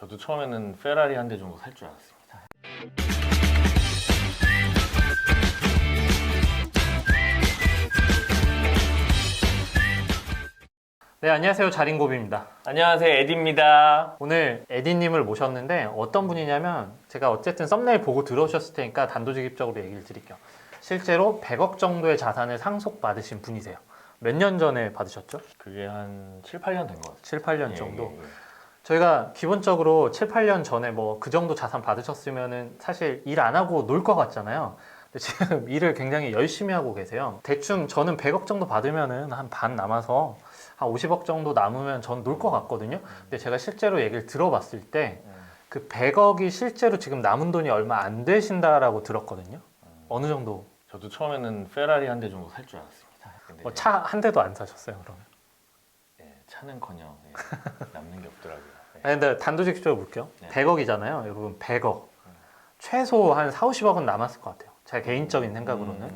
저도 처음에는 페라리 한 대 정도 살 줄 알았습니다. 네, 안녕하세요. 자린고비입니다. 안녕하세요, 에디입니다. 오늘 에디님을 모셨는데 어떤 분이냐면 제가 어쨌든 썸네일 보고 들어오셨을 테니까 단도직입적으로 얘기를 드릴게요. 실제로 100억 정도의 자산을 상속받으신 분이세요. 몇 년 전에 받으셨죠? 그게 한 7, 8년 된 것 같아요. 7, 8년 정도. 예. 저희가 기본적으로 7, 8년 전에 뭐 그 정도 자산 받으셨으면은 사실 일 안 하고 놀 것 같잖아요. 근데 지금 일을 굉장히 열심히 하고 계세요. 대충 저는 100억 정도 받으면은 한 반 남아서 한 50억 정도 남으면 전 놀 것 같거든요. 근데 제가 실제로 얘기를 들어봤을 때 그 100억이 실제로 지금 남은 돈이 얼마 안 되신다라고 들었거든요. 어느 정도? 저도 처음에는 페라리 한 대 정도 살 줄 알았습니다. 근데 차 한 대도 안 사셨어요, 그러면? 예, 차는커녕 남는 게 없더라고요. 예. 아니, 근데 단도직입적으로 볼게요. 네. 100억이잖아요. 여러분, 100억. 최소 한 4, 50억은 남았을 것 같아요. 제 개인적인 생각으로는.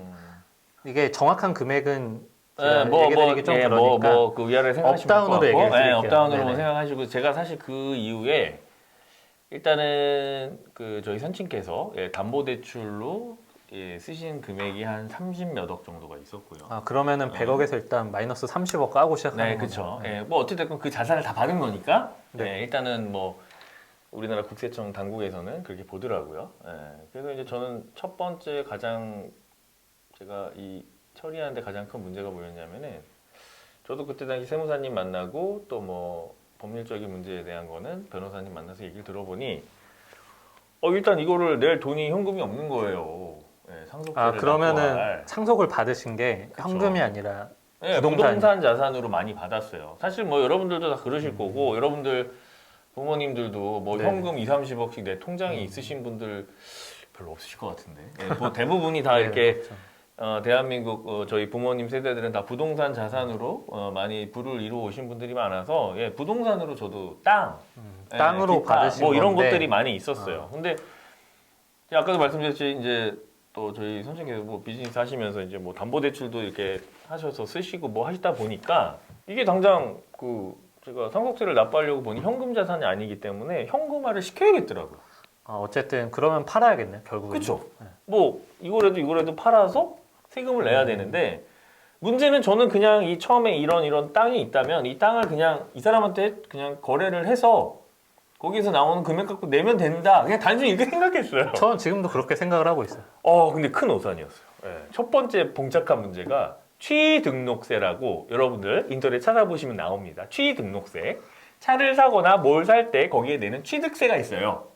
이게 정확한 금액은 제가 얘기드리기 좀 그러니까 그 위아래 생각하시면 될것 업다운으로 얘기를 같고, 드릴게요. 업다운으로 네네. 생각하시고 제가 사실 그 이후에 일단은 그 저희 선친께서 담보대출로 쓰신 금액이 한 30몇 억 정도가 있었고요. 아, 그러면은 100억에서 일단 마이너스 30억 까고 시작하는 네, 거죠. 그렇죠. 뭐 어찌됐건 그 자산을 다 받은 거니까 네. 일단은 뭐 우리나라 국세청 당국에서는 그렇게 보더라고요. 그래서 이제 저는 첫 번째 가장 제가 이 처리하는데 가장 큰 문제가 뭐였냐면은 저도 그때 당시 세무사님 만나고 또 뭐 법률적인 문제에 대한 거는 변호사님 만나서 얘기를 들어보니 일단 이거를 낼 돈이 현금이 없는 거예요. 상속세를 아, 그러면은 납부할. 상속을 받으신 게 그쵸. 현금이 아니라 부동산 자산으로 많이 받았어요. 사실 뭐 여러분들도 다 그러실 거고 여러분들 부모님들도 뭐 네네. 현금 2, 30억씩 내 통장에 있으신 분들 별로 없으실 것 같은데 뭐 대부분이 다 네, 이렇게 그렇죠. 대한민국 저희 부모님 세대들은 다 부동산 자산으로 많이 부를 이루어 오신 분들이 많아서 부동산으로 저도 땅으로 기타 받으신 뭐 이런 건데. 것들이 많이 있었어요. 근데 아까도 말씀드렸지 이제 또 저희 선생님께서 뭐 비즈니스 하시면서 이제 뭐 담보대출도 이렇게 하셔서 쓰시고 뭐 하시다 보니까 이게 당장 그 제가 상속세를 납부하려고 보니 현금 자산이 아니기 때문에 현금화를 시켜야겠더라고요. 어쨌든 그러면 팔아야겠네요, 결국은. 그렇죠. 뭐 이거라도 팔아서 세금을 내야 되는데 문제는 저는 그냥 이 처음에 이런 땅이 있다면 이 땅을 그냥 이 사람한테 그냥 거래를 해서 거기서 나오는 금액 갖고 내면 된다. 그냥 단순히 이렇게 생각했어요. 저는 지금도 그렇게 생각을 하고 있어요. 근데 큰 오산이었어요. 첫 번째 봉착한 문제가 취등록세라고 여러분들 인터넷 찾아보시면 나옵니다. 취등록세. 차를 사거나 뭘 살 때 거기에 내는 취득세가 있어요.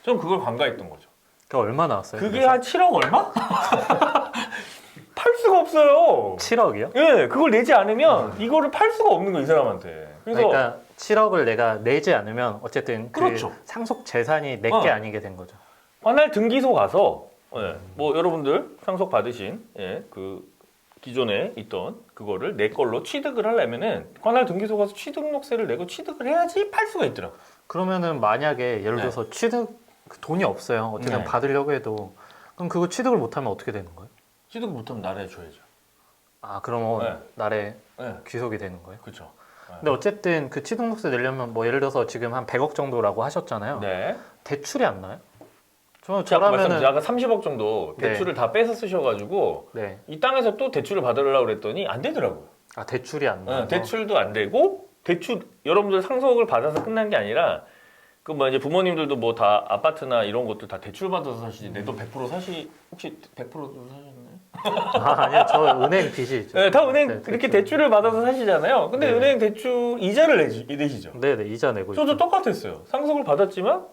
전 그걸 관가했던 거죠. 그게 얼마 나왔어요? 그게 한 7억 얼마? 팔 수가 없어요. 7억이요? 그걸 내지 않으면 이거를 팔 수가 없는 거예요, 이 사람한테. 그래서 그러니까 7억을 내가 내지 않으면 어쨌든 그렇죠. 그 상속 재산이 내 게 아니게 된 거죠. 관할 등기소 가서 뭐 여러분들 상속 받으신 그 기존에 있던 그거를 내 걸로 취득을 하려면은 관할 등기소 가서 취등록세를 내고 취득을 해야지 팔 수가 있더라고요. 그러면은 만약에 예를 들어서 취득 그 돈이 없어요. 어떻게든 네. 받으려고 해도 그럼 그거 취득을 못하면 어떻게 되는 거예요? 취득을 못하면 나라에 줘야죠. 아, 그러면 네. 나라에 네, 귀속이 되는 거예요? 그렇죠. 근데 어쨌든 그 취등록세 내려면 뭐 예를 들어서 지금 한 100억 정도라고 하셨잖아요. 네. 대출이 안 나요? 아까 저라면은 아까 30억 정도 대출을 다 빼서 쓰셔가지고 네. 이 땅에서 또 대출을 받으려고 그랬더니 안 되더라고요. 아, 대출이 안 나요. 대출도 안 되고 대출 여러분들 상속을 받아서 끝난 게 아니라 그 뭐 이제 부모님들도 뭐 다 아파트나 이런 것들 다 대출 받아서 사시지 내 돈 100% 사시 혹시 100%도 사셨나요? 아, 아니요. 저 은행 빚이 있죠. 네, 다 은행 네, 이렇게 대출. 대출을 받아서 사시잖아요. 근데 네. 은행 대출 이자를 내시죠. 네네, 이자 내고 저도 있죠. 똑같았어요. 상속을 받았지만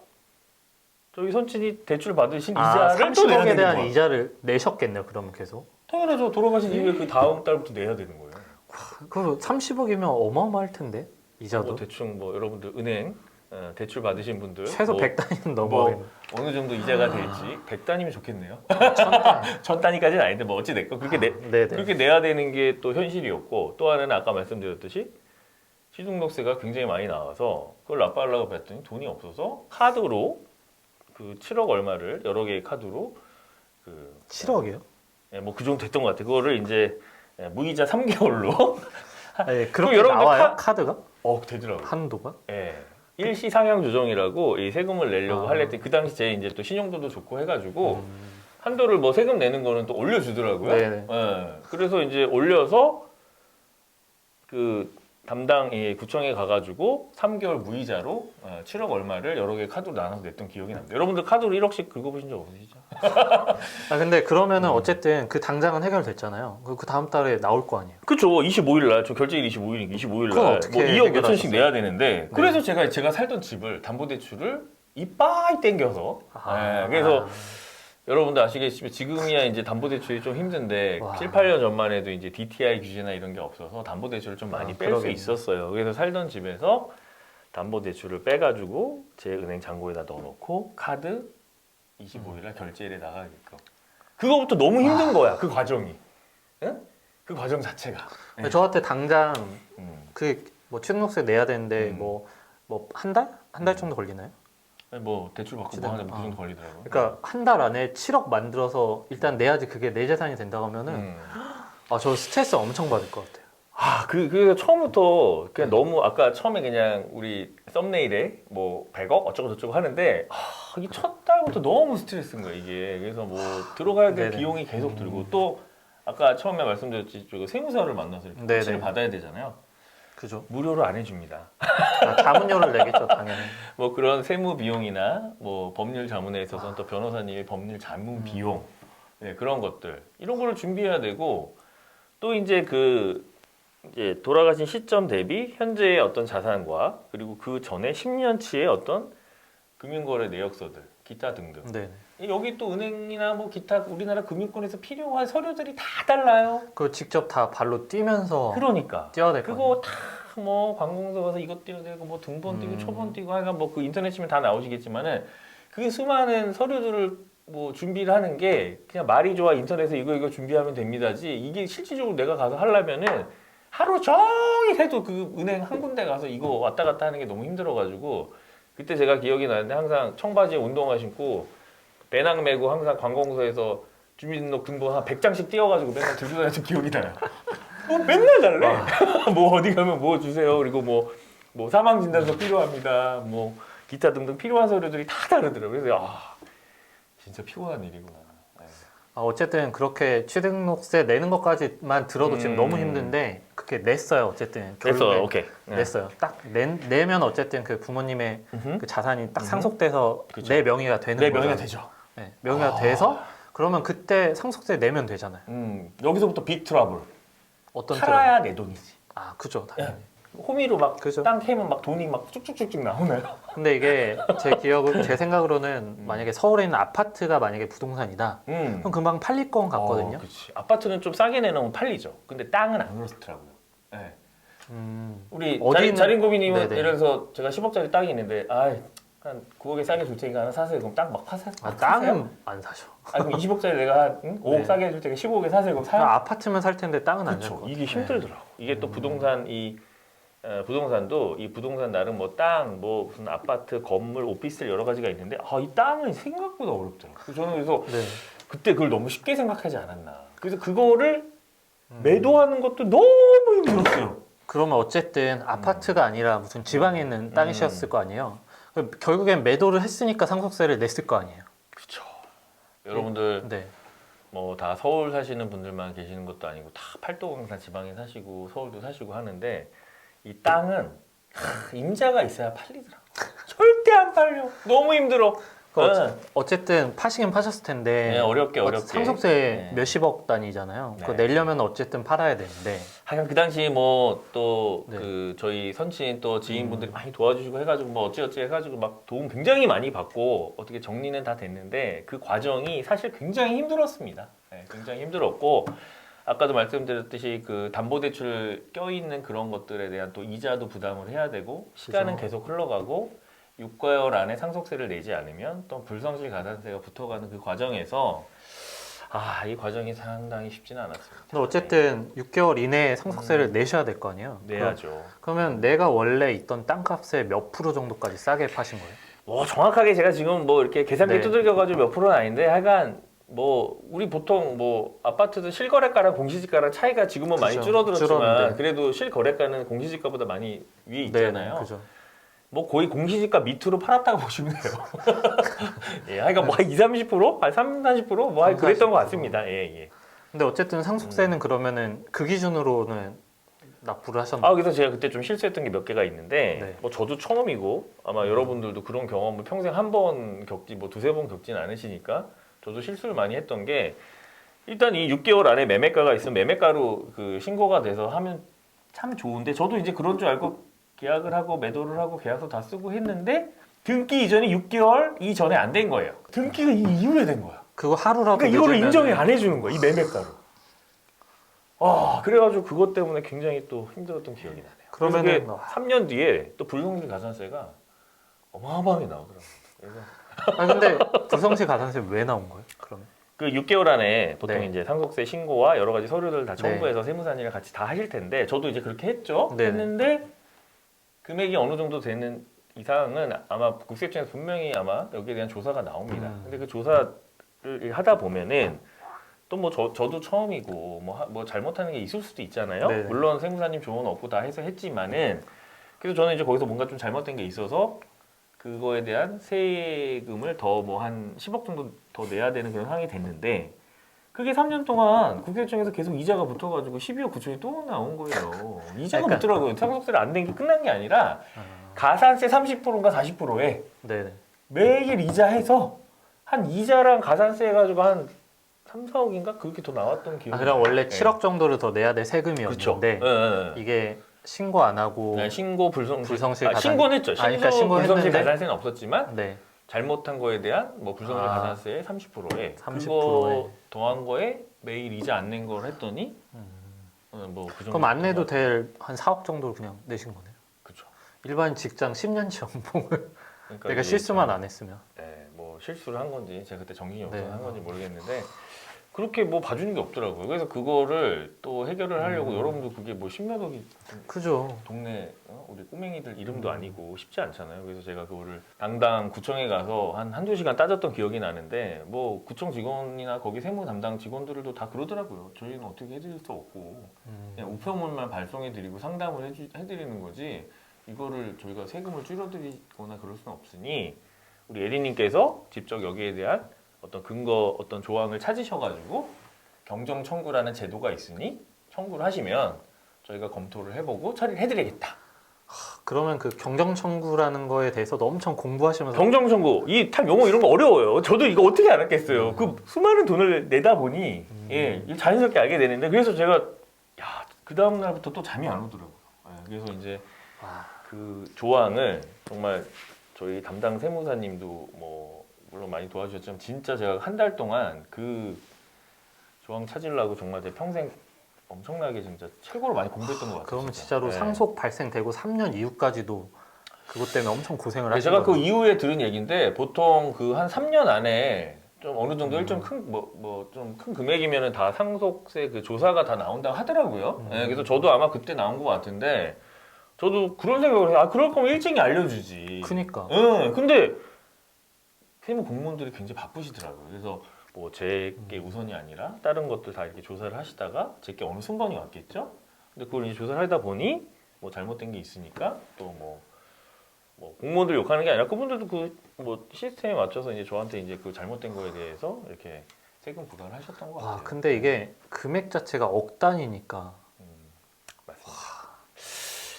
저희 선친이 대출 받으신 아, 이자를 또 내야 30억에 되는 대한 거예요. 이자를 내셨겠네요. 그러면 계속. 당연하죠. 돌아가신 이후에 그 다음 달부터 내야 되는 거예요. 그 30억이면 어마어마할 텐데 이자도 뭐 대충 뭐 여러분들 은행 대출 받으신 분들 최소 뭐 100단위는 뭐 넘어가겠네. 어느 정도 이자가 될지 100단위면 좋겠네요. 1000단. 1000단위까지는 아닌데 뭐 어찌 됐건 네네. 그렇게 내야 되는 게 또 현실이었고 또 하나는 아까 말씀드렸듯이 취등록세가 굉장히 많이 나와서 그걸 납부하려고 봤더니 돈이 없어서 카드로 그 7억 얼마를 여러 개의 카드로 그 7억이요? 뭐 그 정도 됐던 것 같아요. 그거를 이제 무이자 3개월로 네, 그렇게 여러분들 나와요? 카드가? 되더라고요. 한도가? 예. 일시 상향 조정이라고 이 세금을 내려고 아. 할래 때 그 당시 제 이제 또 신용도도 좋고 해가지고 한도를 뭐 세금 내는 거는 또 올려주더라고요. 네네. 예. 그래서 이제 올려서 그 담당 구청에 가가지고 3개월 무이자로 7억 얼마를 여러 개 카드로 나눠서 냈던 기억이 납니다. 여러분들 카드로 1억씩 긁어보신 적 없으시죠? 아 근데 그러면은 어쨌든 그 당장은 해결됐잖아요. 그 다음 달에 나올 거 아니에요. 그쵸. 25일 날, 저 결제일 25일이니까 25일 그건 날 어떻게 뭐 2억 몇천씩 해결하셨어요? 내야 되는데 그래서 제가 살던 집을 담보대출을 이빠이 땡겨서 그래서 여러분들 아시겠지만 지금이야 이제 담보대출이 좀 힘든데 와. 7, 8년 전만 해도 이제 DTI 규제나 이런 게 없어서 담보대출을 좀 많이 뺄 수 그러겠네. 있었어요. 그래서 살던 집에서 담보대출을 빼가지고 제 은행 잔고에다 넣어놓고 카드 25일날 결제일에 나가게끔. 그거부터 너무 힘든 거야. 그 과정이. 응? 그 과정 자체가. 네. 저한테 당장 음. 그 뭐 취등록세 내야 되는데 음. 뭐 한 달? 한 달 정도 걸리나요? 아니, 뭐 대출 받고 뭐 하는데 무슨 걸리더라고요. 그러니까 한 달 안에 7억 만들어서 일단 내야지 그게 내 재산이 된다고 하면은 저 스트레스 엄청 받을 것 같아요. 그래서 처음부터 그냥 너무 아까 처음에 그냥 우리 썸네일에 뭐 100억 어쩌고 저쩌고 하는데 이 첫 달부터 너무 스트레스인 거야 이게. 그래서 뭐 들어가야 될 네네. 비용이 계속 들고 또 아까 처음에 말씀드렸지 세무사를 만나서 이렇게 네네. 코치를 받아야 되잖아요. 그죠? 무료로 안 해줍니다. 자문료를 내겠죠 당연히. 뭐 그런 세무 비용이나 뭐 법률 자문에 있어서는 또 변호사님의 법률 자문 비용 그런 것들 이런 거를 준비해야 되고 또 이제 이제 돌아가신 시점 대비 현재의 어떤 자산과 그리고 그 전에 10년치의 어떤 금융거래 내역서들 기타 등등 네. 여기 또 은행이나 뭐 기타 우리나라 금융권에서 필요한 서류들이 다 달라요. 그거 직접 다 발로 뛰면서 그러니까 뛰어야 될 거 아니에요. 그거 다 뭐 관공서 가서 이것 띄워야 되고 뭐 등본 띄고 초본 띄고 하여간 뭐 그 인터넷 치면 다 나오시겠지만은 그 수많은 서류들을 뭐 준비를 하는 게 그냥 말이 좋아 인터넷에 이거 준비하면 됩니다지 이게 실질적으로 내가 가서 하려면은 하루 종일 해도 그 은행 한 군데 가서 이거 왔다 갔다 하는 게 너무 힘들어가지고 그때 제가 기억이 나는데 항상 청바지에 운동화 신고 배낭 메고 항상 관공서에서 주민등록 등본 한 100장씩 띄워가지고 맨날 들고 다녔던 기억이 나요. 맨날 달래. 뭐 어디 가면 뭐 주세요. 그리고 뭐 사망 진단서 필요합니다. 뭐 기타 등등 필요한 서류들이 다 다르더라고요. 그래서 진짜 피곤한 일이구나. 네. 어쨌든 그렇게 취등록세 내는 것까지만 들어도 지금 너무 힘든데 그렇게 냈어요. 어쨌든 됐어. 오케이. 네. 냈어요. 딱 내면 어쨌든 그 부모님의 그 자산이 딱 상속돼서 그쵸. 내 명의가 되는 내 거죠. 명의가 되죠. 네, 명의가 돼서 그러면 그때 상속세 내면 되잖아요. 여기서부터 빅 트러블. 어떤 팔아야 내 돈이지. 그죠. 당연히. 호미로 막 그죠. 땅 캐면 막 돈이 막 쭉쭉쭉쭉 나오나요? 근데 이게 제 생각으로는 만약에 서울에 있는 아파트가 만약에 부동산이다. 그럼 금방 팔릴 건 같거든요. 그치. 아파트는 좀 싸게 내놓으면 팔리죠. 근데 땅은 안 그렇더라고요. 네. 우리 자린고비님은 네네. 예를 들어서 제가 10억짜리 땅이 있는데 한 9억에 싸게 줄 테니까 하나 사세요. 그럼 땅 막 파세요? 땅은 안 사죠. 그럼 20억짜리 내가 한 5억 네. 싸게 해줄 테니까 15억에 사세요. 그럼 사요? 아파트면 살 텐데 땅은 안 살 그렇죠. 거. 이게 힘들더라고. 이게 또 부동산도 이 부동산 나름 뭐 땅, 뭐 무슨 아파트, 건물, 오피스텔 여러 가지가 있는데 이 땅은 생각보다 어렵더라고요. 그래서 저는 그래서 네. 그때 그걸 너무 쉽게 생각하지 않았나. 그래서 그거를 매도하는 것도 너무 힘들었어요. 그러면 어쨌든 아파트가 아니라 무슨 지방에 있는 땅이셨을 거 아니에요. 결국엔 매도를 했으니까 상속세를 냈을 거 아니에요. 그렇죠. 여러분들 네. 뭐 다 서울 사시는 분들만 계시는 것도 아니고 다 팔도강산 지방에 사시고 서울도 사시고 하는데 이 땅은 임자가 있어야 팔리더라고. 절대 안 팔려. 너무 힘들어. 어쨌든 파시긴 파셨을 텐데 네, 어렵게. 상속세 네. 몇십억 단위잖아요. 네. 그거 내려면 어쨌든 팔아야 되는데 하여간 그 당시 뭐 또 네. 저희 선친 또 지인분들이 많이 도와주시고 해가지고 뭐 어찌어찌 해가지고 막 도움 굉장히 많이 받고 어떻게 정리는 다 됐는데 그 과정이 사실 굉장히 힘들었습니다. 네, 굉장히 힘들었고 아까도 말씀드렸듯이 그 담보대출 껴있는 그런 것들에 대한 또 이자도 부담을 해야 되고 시간은 그죠. 계속 흘러가고 6개월 안에 상속세를 내지 않으면 또 불성실 가산세가 붙어가는 그 과정에서 이 과정이 상당히 쉽지는 않았습니다. 근데 어쨌든 6개월 이내에 상속세를 내셔야 될 거 아니에요. 내야죠. 그러면 내가 원래 있던 땅값의 몇 프로 정도까지 싸게 파신 거예요? 뭐 정확하게 제가 지금 뭐 이렇게 계산기 네. 두들겨가지고 몇 프로는 아닌데 하여간 뭐 우리 보통 뭐 아파트도 실거래가랑 공시지가랑 차이가 지금은 많이 그죠. 줄어들었지만 줄었는데. 그래도 실거래가는 공시지가보다 많이 위에 있잖아요. 네, 그죠. 뭐 거의 공시지가 밑으로 팔았다고 보시면 돼요. 예, 하여간 뭐한 20-30%? 한 30-40%? 뭐 그랬던 것 같습니다. 예, 예. 근데 어쨌든 상속세는 그러면은 그 기준으로는 납부를 하셨나요? 그래서 제가 그때 좀 실수했던 게 몇 개가 있는데 네. 뭐 저도 처음이고 아마 여러분들도 그런 경험을 평생 한 번 겪지 뭐 두세 번 겪지는 않으시니까 저도 실수를 많이 했던 게 일단 이 6개월 안에 매매가가 있으면 매매가로 그 신고가 돼서 하면 참 좋은데 저도 이제 그런 줄 알고 계약을 하고 매도를 하고 계약서 다 쓰고 했는데 등기 이전에 6개월 이전에 안 된 거예요. 등기가 이 이후에 된 거야. 그거 하루라도 그러니까 이거를 늦으면은- 인정이 안 해주는 거야 이 매매가로. 그래가지고 그것 때문에 굉장히 또 힘들었던 기억이 나네요. 그러면은 그래서 3년 뒤에 또 불성실 가산세가 어마어마하게 나오더라고요. 그래서 근데 불성실 가산세 왜 나온 거예요? 그러면? 그 6개월 안에 보통 네. 이제 상속세 신고와 여러 가지 서류들 다 첨부해서 세무사님이랑 같이 다 하실 텐데 저도 이제 그렇게 했죠. 네네. 했는데 금액이 어느 정도 되는 이상은 아마 국세청에서 분명히 아마 여기에 대한 조사가 나옵니다. 근데 그 조사를 하다 보면은 또 뭐 저도 처음이고 뭐 잘못하는 게 있을 수도 있잖아요. 네네. 물론 세무사님 조언 얻고 다 해서 했지만은 그래서 저는 이제 거기서 뭔가 좀 잘못된 게 있어서 그거에 대한 세금을 더 뭐 한 10억 정도 더 내야 되는 그런 상황이 됐는데 그게 3년 동안 국세청에서 계속 이자가 붙어가지고 12억 9천이 또 나온 거예요. 이자가 그러니까- 붙더라고요. 상속세를 안 낸 게 끝난 게 아니라 아, 가산세 30%인가 40%에 네네. 매일 이자해서 한 이자랑 가산세 해가지고 한 3, 4억인가 그렇게 더 나왔던 기억이 그럼 원래 나요. 7억 정도를 더 내야 될 그렇죠. 세금이었는데 이게 신고 안 하고 네, 신고 불성실 가산- 신고는 했죠. 그러니까 불성실 신고했는데- 가산세는 없었지만 네. 잘못한 거에 대한 뭐 불성실 아. 가산세의 30%에 30%에. 그거 더한 거에 매일 이자 안 낸 걸 했더니 뭐 그 정도. 그럼 안 내도 될 한 4억 정도를 그냥 내신 거네요. 그렇죠. 일반 직장 10년치 연봉을 그러니까 내가 이게 실수만 참, 안 했으면. 뭐 실수를 한 건지 제가 그때 정신이 없어서 네. 한 건지 모르겠는데 그렇게 뭐 봐주는 게 없더라고요. 그래서 그거를 또 해결을 하려고 여러분도 그게 뭐 10몇억이 그죠. 동네 우리 꼬맹이들 이름도 아니고 쉽지 않잖아요. 그래서 제가 그거를 당당 구청에 가서 한두 시간 따졌던 기억이 나는데 뭐 구청 직원이나 거기 세무 담당 직원들도 다 그러더라고요. 저희는 어떻게 해드릴 수 없고 그냥 우편물만 발송해드리고 상담을 해드리는 거지 이거를 저희가 세금을 줄여드리거나 그럴 수는 없으니 우리 에리님께서 직접 여기에 대한 어떤 근거, 어떤 조항을 찾으셔가지고 경정 청구라는 제도가 있으니 청구를 하시면 저희가 검토를 해보고 처리를 해드리겠다. 그러면 그 경정 청구라는 거에 대해서도 엄청 공부하시면서 경정 청구, 이 참 용어 이런 거 어려워요. 저도 이거 어떻게 알았겠어요. 그 수많은 돈을 내다 보니 자연스럽게 알게 되는데 그래서 제가 그 다음 날부터 또 잠이 안 오더라고요. 그래서 이제 그 조항을 정말 저희 담당 세무사님도 뭐 물론 많이 도와주셨지만 진짜 제가 한 달 동안 그 조항 찾으려고 정말 제 평생 엄청나게 진짜 최고로 많이 공부했던 것 같아요. 그러면 진짜. 진짜로 네. 상속 발생되고 3년 이후까지도 그것 때문에 엄청 고생을 하신 제가 그 거예요. 이후에 들은 얘기인데 보통 그 한 3년 안에 좀 어느 정도 일정 큰 뭐 좀 큰 금액이면은 다 상속세 그 조사가 다 나온다고 하더라고요. 네, 그래서 저도 아마 그때 나온 것 같은데 저도 그런 생각을 해요. 그럴 거면 일찍이 알려주지. 그니까. 근데 세무 공무원들이 굉장히 바쁘시더라고요. 그래서 뭐 제게 우선이 아니라 다른 것들 다 이렇게 조사를 하시다가 제게 어느 순간이 왔겠죠. 근데 그걸 이제 조사를 하다 보니 뭐 잘못된 게 있으니까 또 뭐 공무원들 욕하는 게 아니라 그분들도 그 뭐 시스템에 맞춰서 이제 저한테 이제 그 잘못된 거에 대해서 이렇게 세금 부과를 하셨던 것 같아요. 근데 이게 금액 자체가 억 단위니까. 맞습니다.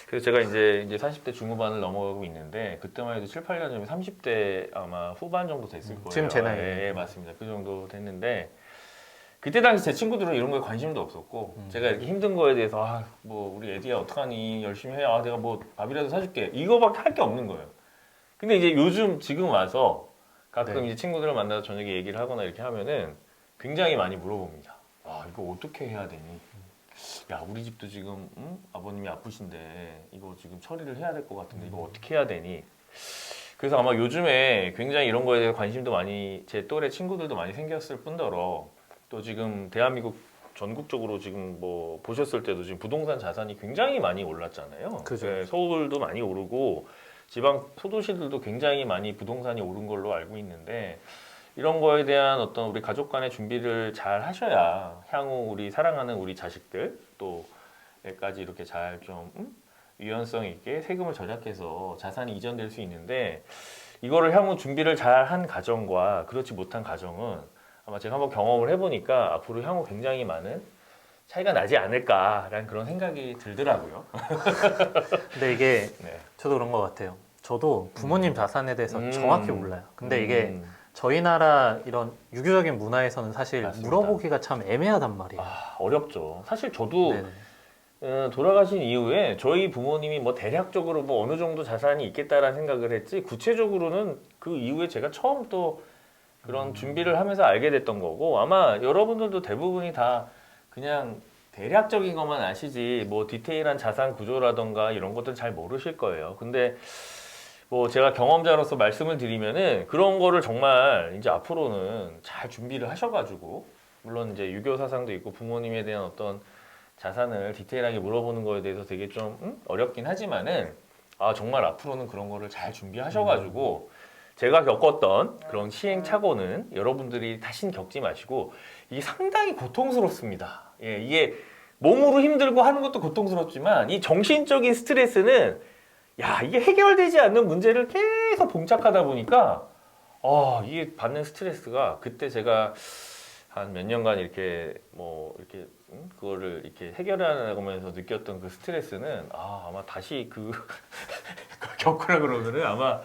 그래서 제가 이제 40대 중후반을 넘어가고 있는데 그때만 해도 7, 8년 전에 30대 아마 후반 정도 됐을 거예요. 지금 제 나이. 예, 맞습니다. 그 정도 됐는데 그때 당시 제 친구들은 이런 거에 관심도 없었고 제가 이렇게 힘든 거에 대해서 뭐 우리 애디야 어떡하니 열심히 해. 내가 뭐 밥이라도 사줄게. 이거밖에 할 게 없는 거예요. 근데 이제 지금 와서 가끔 네. 이제 친구들을 만나서 저녁에 얘기를 하거나 이렇게 하면은 굉장히 많이 물어봅니다. 이거 어떻게 해야 되니? 야, 우리 집도 지금 아버님이 아프신데 이거 지금 처리를 해야 될 것 같은데 이거 어떻게 해야 되니? 그래서 아마 요즘에 굉장히 이런 거에 대해 관심도 많이 제 또래 친구들도 많이 생겼을 뿐더러 또 지금 대한민국 전국적으로 지금 뭐 보셨을 때도 지금 부동산 자산이 굉장히 많이 올랐잖아요. 그죠. 네, 서울도 많이 오르고 지방 소도시들도 굉장히 많이 부동산이 오른 걸로 알고 있는데 이런 거에 대한 어떤 우리 가족 간의 준비를 잘 하셔야 향후 우리 사랑하는 우리 자식들 또까지 이렇게 잘 좀 유연성 있게 세금을 절약해서 자산이 이전될 수 있는데 이거를 향후 준비를 잘 한 가정과 그렇지 못한 가정은 아마 제가 한번 경험을 해보니까 앞으로 향후 굉장히 많은 차이가 나지 않을까라는 그런 생각이 들더라고요. 근데 이게 네. 저도 그런 것 같아요. 저도 부모님 자산에 대해서 정확히 몰라요. 근데 이게 음. 저희 나라 이런 유교적인 문화에서는 사실 맞습니다. 물어보기가 참 애매하단 말이에요. 어렵죠. 사실 저도 네네. 돌아가신 이후에 저희 부모님이 뭐 대략적으로 뭐 어느 정도 자산이 있겠다라는 생각을 했지 구체적으로는 그 이후에 제가 처음 또 그런 준비를 하면서 알게 됐던 거고 아마 여러분들도 대부분이 다 그냥 대략적인 것만 아시지 뭐 디테일한 자산 구조라던가 이런 것들은 잘 모르실 거예요. 근데 뭐 제가 경험자로서 말씀을 드리면은 그런 거를 정말 이제 앞으로는 잘 준비를 하셔가지고 물론 이제 유교 사상도 있고 부모님에 대한 어떤 자산을 디테일하게 물어보는 거에 대해서 되게 좀 어렵긴 하지만은 정말 앞으로는 그런 거를 잘 준비하셔가지고 제가 겪었던 그런 시행착오는 여러분들이 다신 겪지 마시고 이게 상당히 고통스럽습니다. 예, 이게 몸으로 힘들고 하는 것도 고통스럽지만 이 정신적인 스트레스는 이게 해결되지 않는 문제를 계속 봉착하다 보니까 이게 받는 스트레스가 그때 제가 한 몇 년간 이렇게 뭐 이렇게 그거를 이렇게 해결하면서 느꼈던 그 스트레스는 아마 다시 겪으라 그러면은 아마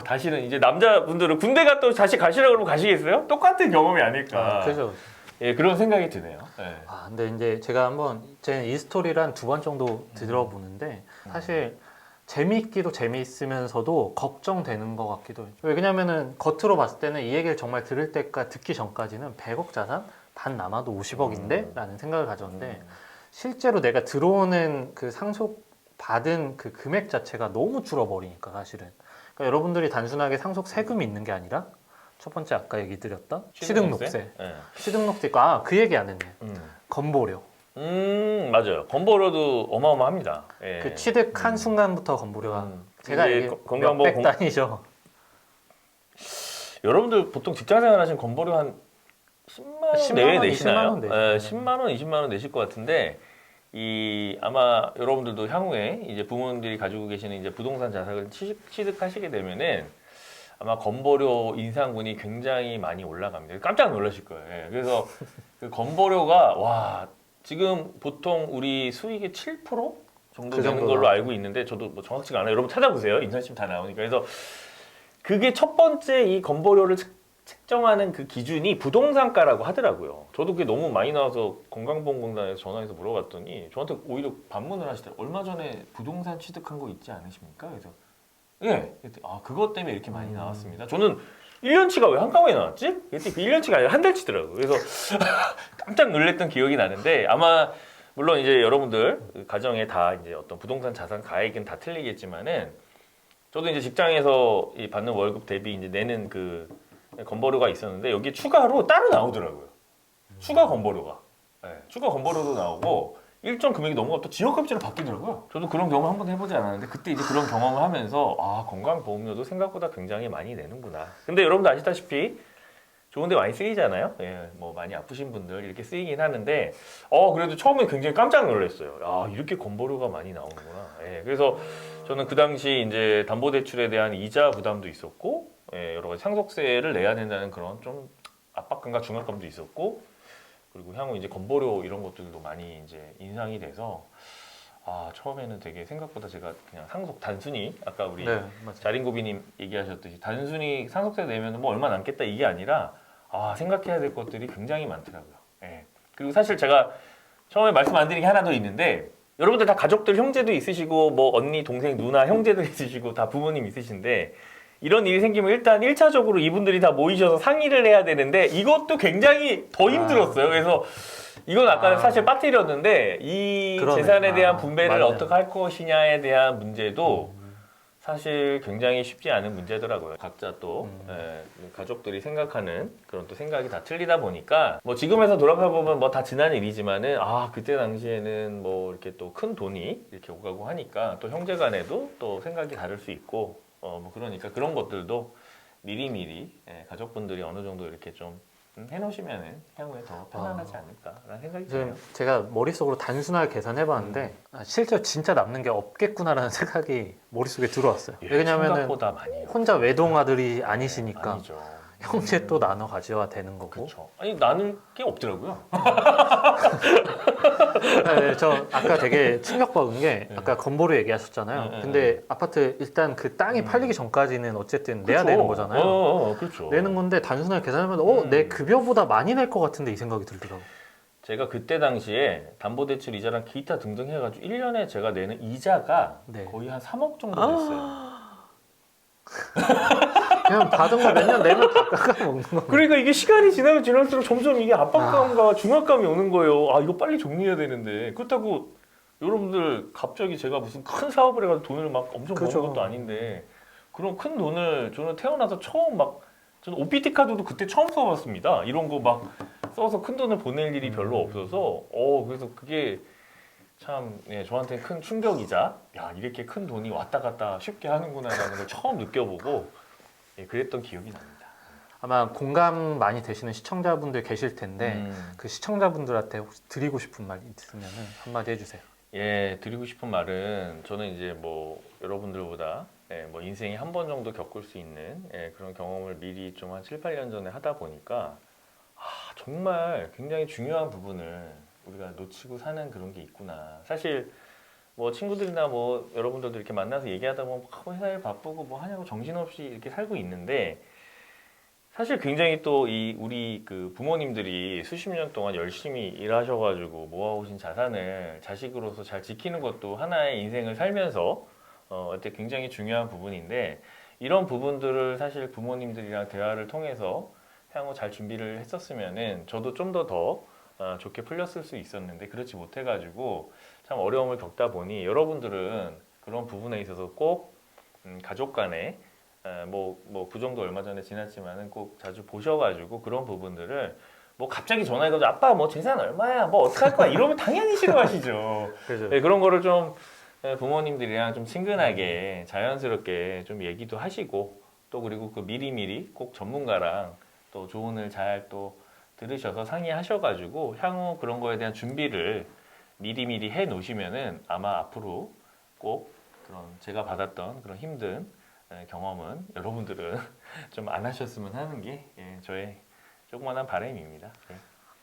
다시는 이제 남자분들은 군대 갔다 다시 가시라 그러면 가시겠어요? 똑같은 경험이 아닐까. 그죠. 예, 그런 생각이 드네요. 예. 근데 이제 제가 한번 제 이 스토리를 한 2번 정도 들어보는데 사실 재미있기도 재미있으면서도 걱정되는 것 같기도 해요. 왜냐면은 겉으로 봤을 때는 이 얘기를 정말 들을 때까 듣기 전까지는 100억 자산 반 남아도 50억인데 라는 생각을 가졌는데 실제로 내가 들어오는 그 상속 받은 그 금액 자체가 너무 줄어버리니까 사실은 그러니까 여러분들이 단순하게 상속 세금이 있는 게 아니라 첫 번째 아까 얘기 드렸던 취득록세 예. 취득록세 있고 그 얘기 안 했네 건보료 맞아요. 건보료도 어마어마합니다. 예. 그 취득한 순간부터 건보료가 제가 이제 이게 건강보험 몇백 단위죠. 여러분들 보통 직장생활 하시면 건보료 한 10만 원 10만 내외 원, 내시나요? 20만 원 내시죠. 10만 원, 20만 원 내실 것 같은데 아마 여러분들도 향후에 이제 부모님들이 가지고 계시는 이제 부동산 자산을 취득하시게 되면은 아마 건보료 인상분이 굉장히 많이 올라갑니다. 깜짝 놀라실 거예요. 예. 그래서 그 건보료가 지금 보통 우리 수익의 7% 정도 그 되는 정도 걸로 나오죠. 알고 있는데 저도 뭐 정확치가 않아요. 여러분 찾아보세요. 인사심 다 나오니까. 그래서 그게 첫 번째 이 건보료를 책정하는 그 기준이 부동산가라고 하더라고요. 저도 그게 너무 많이 나와서 건강보험공단에서 전화해서 물어봤더니 저한테 오히려 반문을 하시더라고요. 얼마 전에 부동산 취득한 거 있지 않으십니까? 그래서 예. 그것 때문에 이렇게 많이 나왔습니다. 저는 1년치가 왜 한꺼번에 나왔지? 그때 그 1년치가 아니라 한 달치더라고요. 그래서 깜짝 놀랐던 기억이 나는데 아마 물론 이제 여러분들 가정에 다 이제 어떤 부동산 자산 가액은 다 틀리겠지만은 저도 이제 직장에서 이 받는 월급 대비 이제 내는 그 건보료가 있었는데 여기 추가로 따로 나오더라고요. 추가 건보료가. 네, 추가 건보료도 나오고 일정 금액이 넘어가면 또 지역급제로 바뀌더라고요. 저도 그런 경험 한 번도 해보지 않았는데 그때 이제 그런 경험을 하면서 건강보험료도 생각보다 굉장히 많이 내는구나. 근데 여러분도 아시다시피 좋은데 많이 쓰이잖아요. 예, 뭐 많이 아프신 분들 이렇게 쓰이긴 하는데 그래도 처음에 굉장히 깜짝 놀랐어요. 이렇게 건보료가 많이 나오는구나. 예, 그래서 저는 그 당시 이제 담보대출에 대한 이자 부담도 있었고 여러 가지 상속세를 내야 된다는 그런 좀 압박감과 중압감도 있었고 그리고 향후 이제 건보료 이런 것들도 많이 이제 인상이 돼서 처음에는 되게 생각보다 제가 그냥 단순히 아까 우리 네, 맞아요. 자린고비님 얘기하셨듯이 단순히 상속세 내면 뭐 얼마 남겠다 이게 아니라 생각해야 될 것들이 굉장히 많더라고요. 예. 그리고 사실 제가 처음에 말씀 안 드린 게 하나 더 있는데 여러분들 다 가족들 형제도 있으시고 뭐 언니 동생 누나 형제들 있으시고 다 부모님 있으신데 이런 일이 생기면 일단 1차적으로 이분들이 다 모이셔서 상의를 해야 되는데 이것도 굉장히 더 힘들었어요. 그래서 이건 아까 사실 빠뜨렸는데 이 그러네. 재산에 대한 분배를 맞네요. 어떻게 할 것이냐에 대한 문제도 사실 굉장히 쉽지 않은 문제더라고요. 각자 또 가족들이 생각하는 그런 또 생각이 다 틀리다 보니까 뭐 지금에서 돌아가 보면 뭐 다 지난 일이지만은 그때 당시에는 뭐 이렇게 또 큰 돈이 이렇게 오가고 하니까 또 형제간에도 또 생각이 다를 수 있고 뭐 그러니까 그런 것들도 미리미리 가족분들이 어느 정도 이렇게 좀 해놓으시면은 향후에 더 편안하지 않을까라는 생각이 지금 드네요. 제가 머릿속으로 단순하게 계산해봤는데 실제 진짜 남는 게 없겠구나라는 생각이 머릿속에 들어왔어요. 예, 왜냐면은 생각보다 많이 해요. 혼자 외동아들이 아니시니까 아니죠. 형제 또 나눠 가져야 되는 거고. 그렇죠. 아니 나눌 게 없더라고요. 네, 저 아까 되게 충격받은 게 네. 아까 건보료 얘기하셨잖아요. 네, 근데 아파트 일단 그 땅이 팔리기 전까지는 어쨌든 내야 되는 거잖아요. 그렇죠. 내는 건데 단순하게 계산하면 내 급여보다 많이 낼 것 같은데 이 생각이 들더라고요. 제가 그때 당시에 담보대출 이자랑 기타 등등 해가지고 1년에 제가 내는 이자가 네. 거의 한 3억 정도 됐어요. 그냥 받은 거 몇 년 내면 다 깎아먹는 거. 그러니까 이게 시간이 지나면 지날수록 점점 이게 압박감과 중압감이 오는 거예요. 아 이거 빨리 정리해야 되는데 그렇다고 여러분들 갑자기 제가 무슨 큰 사업을 해가지고 돈을 막 엄청 버는 그죠. 것도 아닌데 그런 큰 돈을 저는 태어나서 처음 막 저는 OPT 카드도 그때 처음 써봤습니다. 이런 거 막 써서 큰 돈을 보낼 일이 별로 없어서 그래서 그게 참 저한테 큰 충격이자 야 이렇게 큰 돈이 왔다 갔다 쉽게 하는구나라는 걸 처음 느껴보고 그랬던 기억이 납니다. 아마 공감 많이 되시는 시청자분들 계실 텐데 그 시청자분들한테 혹시 드리고 싶은 말 있으면 한마디 해주세요. 예, 드리고 싶은 말은 저는 이제 뭐 여러분들보다 뭐 인생에 한 번 정도 겪을 수 있는 그런 경험을 미리 좀 한 7, 8년 전에 하다 보니까 정말 굉장히 중요한 부분을 우리가 놓치고 사는 그런 게 있구나. 사실 뭐 친구들이나 뭐 여러분들도 이렇게 만나서 얘기하다 보면 회사일 바쁘고 뭐 하냐고 정신없이 이렇게 살고 있는데 사실 굉장히 또 이 우리 그 부모님들이 수십 년 동안 열심히 일하셔가지고 모아오신 자산을 자식으로서 잘 지키는 것도 하나의 인생을 살면서 어때 굉장히 중요한 부분인데 이런 부분들을 사실 부모님들이랑 대화를 통해서 향후 잘 준비를 했었으면은 저도 좀 더 좋게 풀렸을 수 있었는데 그렇지 못해가지고 참 어려움을 겪다 보니 여러분들은 그런 부분에 있어서 꼭 가족 간에 뭐 그 정도 얼마 전에 지났지만은 꼭 자주 보셔가지고 그런 부분들을 뭐 갑자기 전화해가지고 아빠 뭐 재산 얼마야 뭐 어떡할 거야 이러면 당연히 싫어하시죠. 그죠. 네, 그런 거를 좀 부모님들이랑 좀 친근하게 자연스럽게 좀 얘기도 하시고 또 그리고 그 미리미리 꼭 전문가랑 또 조언을 잘 또 들으셔서 상의하셔가지고 향후 그런 거에 대한 준비를 미리미리 해 놓으시면은 아마 앞으로 꼭 그런 제가 받았던 그런 힘든 경험은 여러분들은 좀 안 하셨으면 하는 게 저의 조그만한 바람입니다. 네.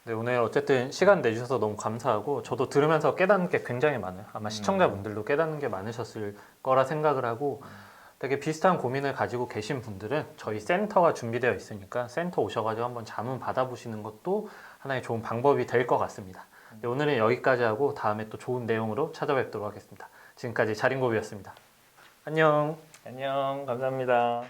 네, 오늘 어쨌든 시간 내주셔서 너무 감사하고 저도 들으면서 깨닫는 게 굉장히 많아요. 아마 시청자분들도 깨닫는 게 많으셨을 거라 생각을 하고 되게 비슷한 고민을 가지고 계신 분들은 저희 센터가 준비되어 있으니까 센터 오셔가지고 한번 자문 받아보시는 것도 하나의 좋은 방법이 될 것 같습니다. 네, 오늘은 여기까지 하고 다음에 또 좋은 내용으로 찾아뵙도록 하겠습니다. 지금까지 자린고비였습니다. 안녕. 안녕, 감사합니다.